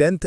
10th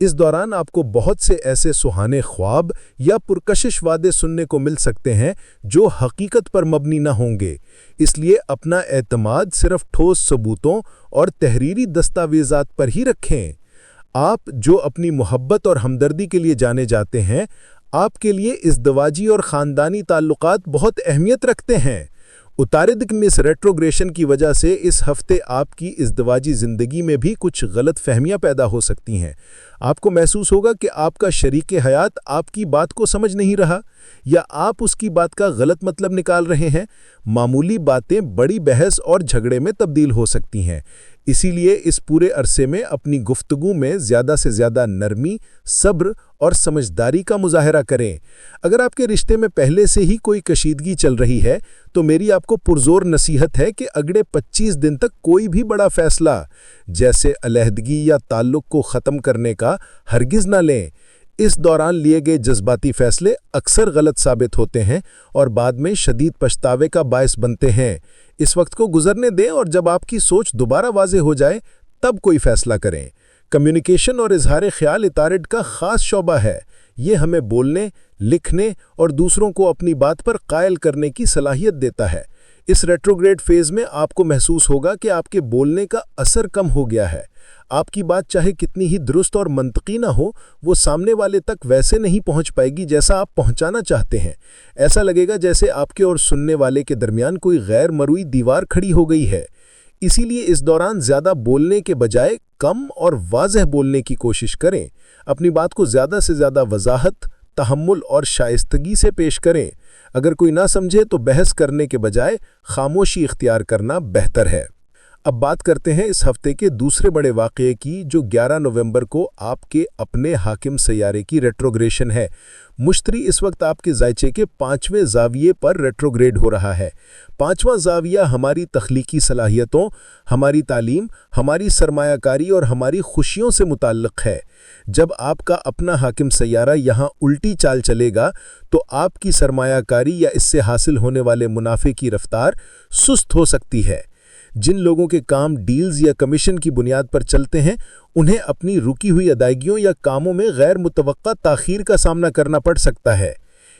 اس دوران آپ کو بہت سے ایسے سہانے خواب یا پرکشش وعدے سننے کو مل سکتے ہیں جو حقیقت پر مبنی نہ ہوں گے، اس لیے اپنا اعتماد صرف ٹھوس ثبوتوں اور تحریری دستاویزات پر ہی رکھیں۔ آپ جو اپنی محبت اور ہمدردی کے لیے جانے جاتے ہیں، آپ کے لیے ازدواجی اور خاندانی تعلقات بہت اہمیت رکھتے ہیں۔ اتارد میں اس ریٹروگریشن کی وجہ سے اس ہفتے آپ کی ازدواجی زندگی میں بھی کچھ غلط فہمیاں پیدا ہو سکتی ہیں۔ آپ کو محسوس ہوگا کہ آپ کا شریک حیات آپ کی بات کو سمجھ نہیں رہا، یا آپ اس کی بات کا غلط مطلب نکال رہے ہیں۔ معمولی باتیں بڑی بحث اور جھگڑے میں تبدیل ہو سکتی ہیں۔ اسی لیے اس پورے عرصے میں اپنی گفتگو میں زیادہ سے زیادہ نرمی، صبر اور سمجھداری کا مظاہرہ کریں۔ اگر آپ کے رشتے میں پہلے سے ہی کوئی کشیدگی چل رہی ہے تو میری آپ کو پرزور نصیحت ہے کہ اگلے 25 دن تک کوئی بھی بڑا فیصلہ جیسے علیحدگی یا تعلق کو ختم کرنے کا ہرگز نہ لیں۔ اس دوران لیے گئے جذباتی فیصلے اکثر غلط ثابت ہوتے ہیں اور بعد میں شدید پچھتاوے کا باعث بنتے ہیں۔ اس وقت کو گزرنے دیں اور جب آپ کی سوچ دوبارہ واضح ہو جائے تب کوئی فیصلہ کریں۔ کمیونیکیشن اور اظہار خیال اتارڈ کا خاص شعبہ ہے۔ یہ ہمیں بولنے، لکھنے اور دوسروں کو اپنی بات پر قائل کرنے کی صلاحیت دیتا ہے۔ اس ریٹروگریڈ فیز میں آپ کو محسوس ہوگا کہ آپ کے بولنے کا اثر کم ہو گیا ہے۔ آپ کی بات چاہے کتنی ہی درست اور منطقی نہ ہو، وہ سامنے والے تک ویسے نہیں پہنچ پائے گی جیسا آپ پہنچانا چاہتے ہیں۔ ایسا لگے گا جیسے آپ کے اور سننے والے کے درمیان کوئی غیر مرئی دیوار کھڑی ہو گئی ہے۔ اسی لیے اس دوران زیادہ بولنے کے بجائے کم اور واضح بولنے کی کوشش کریں۔ اپنی بات کو زیادہ سے زیادہ وضاحت، تحمل اور شائستگی سے پیش کریں۔ اگر کوئی نہ سمجھے تو بحث کرنے کے بجائے خاموشی اختیار کرنا بہتر ہے۔ اب بات کرتے ہیں اس ہفتے کے دوسرے بڑے واقعے کی، جو 11 نومبر کو آپ کے اپنے حاکم سیارے کی ریٹروگریشن ہے۔ مشتری اس وقت آپ کے زائچے کے 5ویں زاویے پر ریٹروگریڈ ہو رہا ہے۔ 5واں زاویہ ہماری تخلیقی صلاحیتوں، ہماری تعلیم، ہماری سرمایہ کاری اور ہماری خوشیوں سے متعلق ہے۔ جب آپ کا اپنا حاکم سیارہ یہاں الٹی چال چلے گا تو آپ کی سرمایہ کاری یا اس سے حاصل ہونے والے منافع کی رفتار سست ہو سکتی ہے۔ جن لوگوں کے کام ڈیلز یا کمیشن کی بنیاد پر چلتے ہیں، انہیں اپنی رکی ہوئی ادائیگیوں یا کاموں میں غیر متوقع تاخیر کا سامنا کرنا پڑ سکتا ہے۔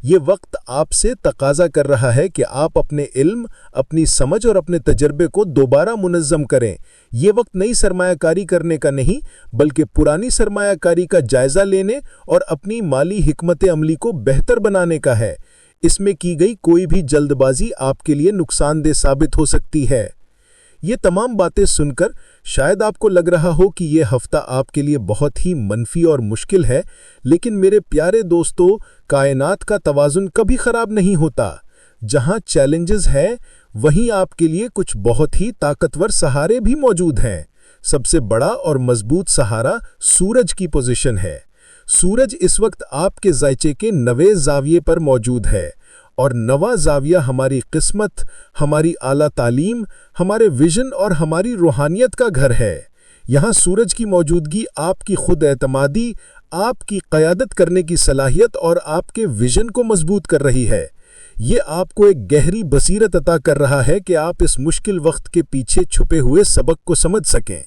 یہ وقت آپ سے تقاضا کر رہا ہے کہ آپ اپنے علم، اپنی سمجھ اور اپنے تجربے کو دوبارہ منظم کریں۔ یہ وقت نئی سرمایہ کاری کرنے کا نہیں، بلکہ پرانی سرمایہ کاری کا جائزہ لینے اور اپنی مالی حکمت عملی کو بہتر بنانے کا ہے۔ اس میں کی گئی کوئی بھی جلد بازی آپ کے لیے نقصان دہ ثابت ہو سکتی ہے۔ یہ تمام باتیں سن کر شاید آپ کو لگ رہا ہو کہ یہ ہفتہ آپ کے لیے بہت ہی منفی اور مشکل ہے، لیکن میرے پیارے دوستو، کائنات کا توازن کبھی خراب نہیں ہوتا۔ جہاں چیلنجز ہیں، وہیں آپ کے لیے کچھ بہت ہی طاقتور سہارے بھی موجود ہیں۔ سب سے بڑا اور مضبوط سہارا سورج کی پوزیشن ہے۔ سورج اس وقت آپ کے زائچے کے 9ویں زاویے پر موجود ہے، اور 9واں زاویہ ہماری قسمت، ہماری اعلیٰ تعلیم، ہمارے ویژن اور ہماری روحانیت کا گھر ہے۔ یہاں سورج کی موجودگی آپ کی خود اعتمادی، آپ کی قیادت کرنے کی صلاحیت اور آپ کے ویژن کو مضبوط کر رہی ہے۔ یہ آپ کو ایک گہری بصیرت عطا کر رہا ہے کہ آپ اس مشکل وقت کے پیچھے چھپے ہوئے سبق کو سمجھ سکیں۔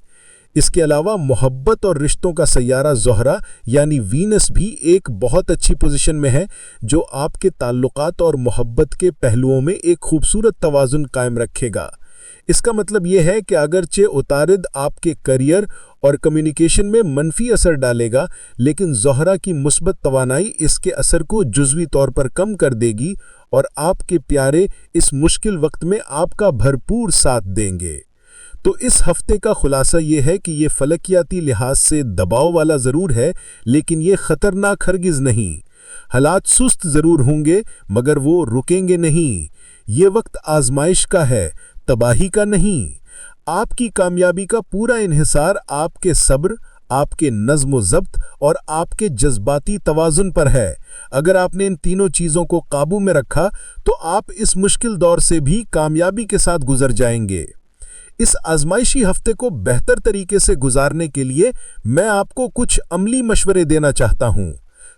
اس کے علاوہ محبت اور رشتوں کا سیارہ زہرہ یعنی وینس بھی ایک بہت اچھی پوزیشن میں ہے، جو آپ کے تعلقات اور محبت کے پہلوؤں میں ایک خوبصورت توازن قائم رکھے گا۔ اس کا مطلب یہ ہے کہ اگرچہ اتارد آپ کے کیریئر اور کمیونیکیشن میں منفی اثر ڈالے گا، لیکن زہرہ کی مثبت توانائی اس کے اثر کو جزوی طور پر کم کر دے گی اور آپ کے پیارے اس مشکل وقت میں آپ کا بھرپور ساتھ دیں گے۔ تو اس ہفتے کا خلاصہ یہ ہے کہ یہ فلکیاتی لحاظ سے دباؤ والا ضرور ہے، لیکن یہ خطرناک ہرگز نہیں۔ حالات سست ضرور ہوں گے، مگر وہ رکیں گے نہیں۔ یہ وقت آزمائش کا ہے، تباہی کا نہیں۔ آپ کی کامیابی کا پورا انحصار آپ کے صبر، آپ کے نظم و ضبط اور آپ کے جذباتی توازن پر ہے۔ اگر آپ نے ان تینوں چیزوں کو قابو میں رکھا تو آپ اس مشکل دور سے بھی کامیابی کے ساتھ گزر جائیں گے۔ اس آزمائشی ہفتے کو بہتر طریقے سے گزارنے کے لیے میں آپ کو کچھ عملی مشورے دینا چاہتا ہوں۔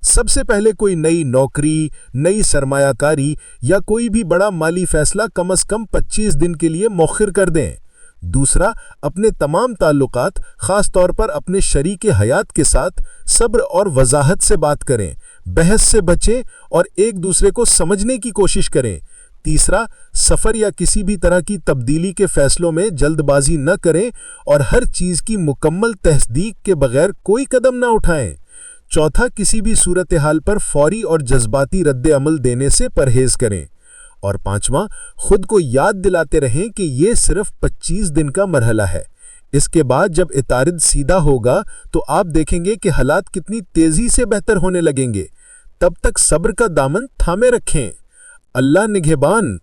سب سے پہلے کوئی نئی نوکری، نئی سرمایہ کاری یا کوئی بھی بڑا مالی فیصلہ کم از کم 25 دن کے لیے مؤخر کر دیں۔ دوسرا، اپنے تمام تعلقات، خاص طور پر اپنے شریک حیات کے ساتھ صبر اور وضاحت سے بات کریں، بحث سے بچیں اور ایک دوسرے کو سمجھنے کی کوشش کریں۔ تیسرا، سفر یا کسی بھی طرح کی تبدیلی کے فیصلوں میں جلد بازی نہ کریں اور ہر چیز کی مکمل تصدیق کے بغیر کوئی قدم نہ اٹھائیں۔ چوتھا، کسی بھی صورتحال پر فوری اور جذباتی رد عمل دینے سے پرہیز کریں۔ اور پانچواں، خود کو یاد دلاتے رہیں کہ یہ صرف 25 دن کا مرحلہ ہے۔ اس کے بعد جب عطارد سیدھا ہوگا تو آپ دیکھیں گے کہ حالات کتنی تیزی سے بہتر ہونے لگیں گے۔ تب تک صبر کا دامن تھامے رکھیں۔ اللہ نگہبان۔